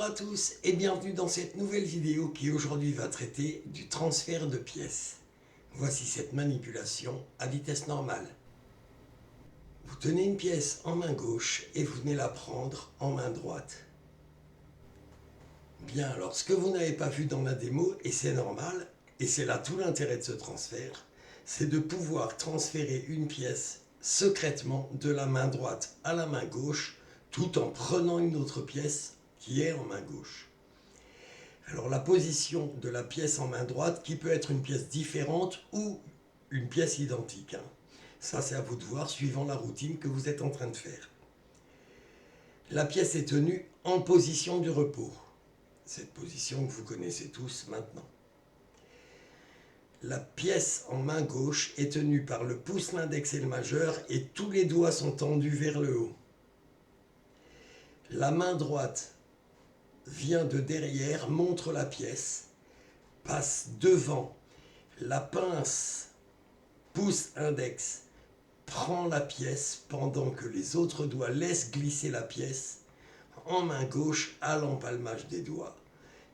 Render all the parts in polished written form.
à tous et bienvenue dans cette nouvelle vidéo qui aujourd'hui va traiter du transfert de pièces. Voici cette manipulation à vitesse normale. Vous tenez une pièce en main gauche et vous venez la prendre en main droite. Bien, alors ce que vous n'avez pas vu dans la démo, et c'est normal, et c'est là tout l'intérêt de ce transfert, c'est de pouvoir transférer une pièce secrètement de la main droite à la main gauche tout en prenant une autre pièce qui est en main gauche. Alors la position de la pièce en main droite, qui peut être une pièce différente ou une pièce identique, ça c'est à vous de voir suivant la routine que vous êtes en train de faire. La pièce est tenue en position du repos, cette position que vous connaissez tous maintenant. La pièce en main gauche est tenue par le pouce, l'index et le majeur et tous les doigts sont tendus vers le haut. La main droite vient de derrière, montre la pièce, passe devant, la pince, pouce index, prend la pièce pendant que les autres doigts laissent glisser la pièce en main gauche à l'empalmage des doigts.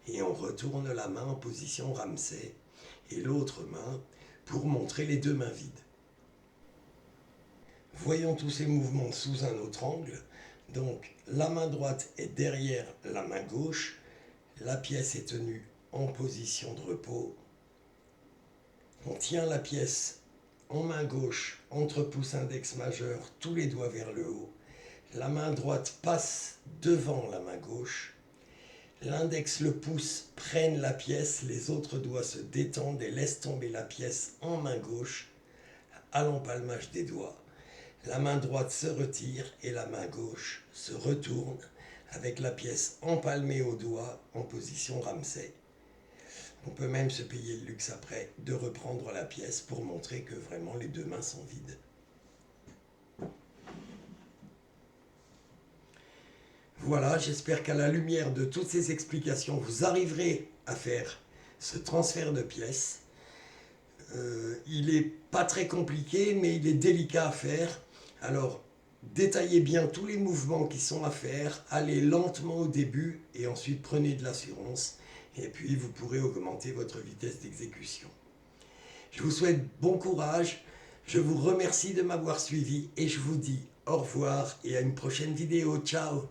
Et on retourne la main en position Ramsay et l'autre main pour montrer les deux mains vides. Voyons tous ces mouvements sous un autre angle. Donc la main droite est derrière la main gauche, la pièce est tenue en position de repos. On tient la pièce en main gauche, entre pouce index majeur, tous les doigts vers le haut. La main droite passe devant la main gauche. L'index, le pouce prennent la pièce, les autres doigts se détendent et laissent tomber la pièce en main gauche à l'empalmage des doigts. La main droite se retire et la main gauche se retourne avec la pièce empalmée au doigt en position Ramsay. On peut même se payer le luxe après de reprendre la pièce pour montrer que vraiment les deux mains sont vides. Voilà, j'espère qu'à la lumière de toutes ces explications, vous arriverez à faire ce transfert de pièces. Il n'est pas très compliqué, mais il est délicat à faire. Alors, détaillez bien tous les mouvements qui sont à faire, allez lentement au début et ensuite prenez de l'assurance. Et puis, vous pourrez augmenter votre vitesse d'exécution. Je vous souhaite bon courage, je vous remercie de m'avoir suivi et je vous dis au revoir et à une prochaine vidéo. Ciao!